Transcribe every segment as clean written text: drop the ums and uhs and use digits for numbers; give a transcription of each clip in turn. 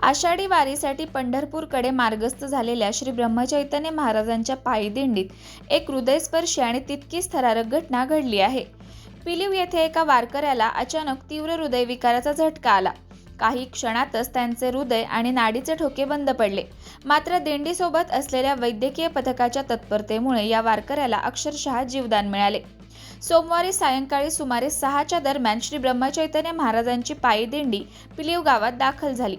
आषाढी वारीसाठी पंढरपूरकडे मार्गस्थ झालेल्या श्री ब्रह्मचैतन्य महाराजांच्या पायी दिंडीत एक हृदयस्पर्शी आणि तितकीच थरारक घटना घडली आहे। पिलीव येथे एका वारकऱ्याला अचानक तीव्र हृदयविकाराचा झटका आला। काही क्षणातच त्यांचे हृदय आणि नाडीचे ठोके बंद पडले। मात्र दिंडीसोबत असलेल्या वैद्यकीय पथकाच्या तत्परतेमुळे या वारकऱ्याला अक्षरशः जीवदान मिळाले। सोमवारी सायंकाळी सुमारे 6च्या दरम्यान श्री ब्रह्मचैतन्य महाराजांची पायी दिंडी पिलीव गावात दाखल झाली।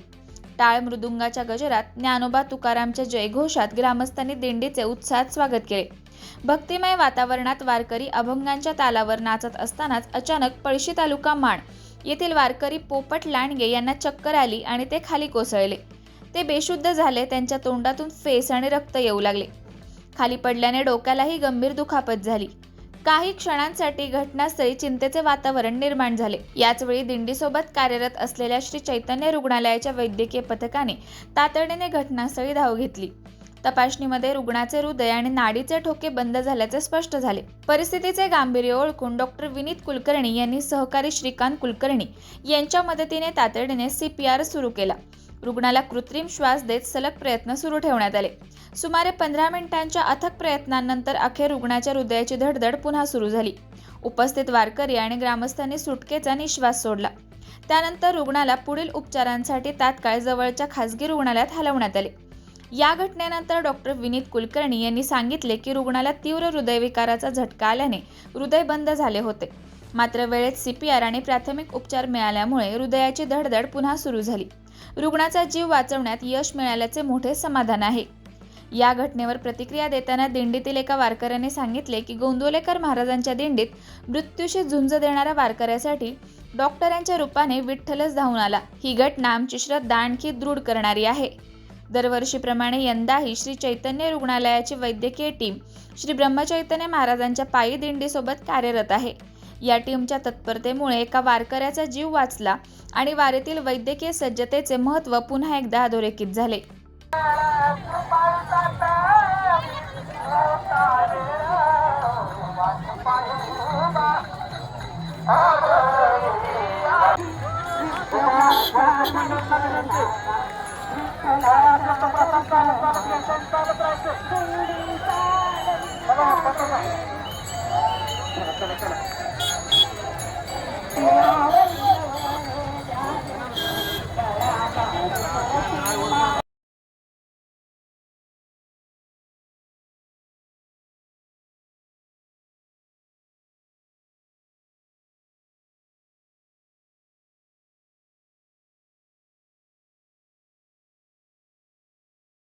टाळ मृदुंगाच्या गजरात, ज्ञानोबा तुकारामच्या जयघोषात ग्रामस्थांनी दिंडीचे उत्साहात स्वागत केले। भक्तिमय वातावरणात वारकरी अभंगांच्या तालावर नाचत असतानाच अचानक पळशी तालुका माण येथील वारकरी पोपट लांडगे यांना चक्कर आली आणि ते खाली कोसळले। ते बेशुद्ध झाले। त्यांच्या तोंडातून फेस आणि रक्त येऊ लागले। खाली पडल्याने डोक्यालाही गंभीर दुखापत झाली। काही क्षणांसाठी घटनास्थळी चिंतेचे वातावरण निर्माण झाले। याचवेळी दिंडीसोबत कार्यरत असलेल्या श्री चैतन्य रुग्णालयाच्या वैद्यकीय पथकाने तातडीने घटनास्थळी धाव घेतली। तपासणीमध्ये रुग्णाचे हृदय आणि नाडीचे ठोके बंद झाल्याचे स्पष्ट झाले। परिस्थितीचे गांभीर्य ओळखून डॉक्टर विनीत कुलकर्णी यांनी सहकारी श्रीकांत कुलकर्णी यांच्या मदतीने तातडीने CPR सुरू केला। रुग्णाला कृत्रिम श्वास देत सलग प्रयत्न सुरू ठेवण्यात आले। सुमारे 15 मिनिटांच्या अथक प्रयत्नांनंतर अखेर रुग्णाच्या हृदयाची धडधड पुन्हा सुरू झाली। उपस्थित वारकरी आणि ग्रामस्थांनी सुटकेचा निश्वास सोडला। त्यानंतर रुग्णाला पुढील उपचारांसाठी तात्काळ जवळच्या खासगी रुग्णालयात हलवण्यात आले। या घटनेनंतर डॉक्टर विनीत कुलकर्णी यांनी सांगितले की रुग्णाला तीव्र हृदयविकाराचा झटका आल्याने हृदय बंद झाले होते। मात्र वेळेत CPR आणि प्राथमिक उपचार मिळाल्यामुळे हृदयाची धडधड पुन्हा सुरू झाली। रुग्णाचा जीव वाचवण्यात यश मिळाल्याचे मोठे समाधान आहे। या घटनेवर प्रतिक्रिया देताना दिंडीतील एका वारकऱ्याने सांगितले की गोंदवलेकर महाराजांच्या दिंडीत मृत्यूशी झुंज देणाऱ्या वारकऱ्यासाठी डॉक्टरांच्या रूपाने विठ्ठलच धावून आला। ही घटना आमची श्रद्धा आणखी दृढ करणारी आहे। दरवर्षीप्रमाणे यंदाही श्री चैतन्य रुग्णालयाची वैद्यकीय टीम श्री ब्रह्मचैतन्य महाराजांच्या पायी दिंडीसोबत कार्यरत आहे। या टीमच्या तत्परतेमुळे एका वारकऱ्याचा जीव वाचला आणि वारीतील वैद्यकीय सज्जतेचे महत्त्व पुन्हा एकदा अधोरेखित झाले।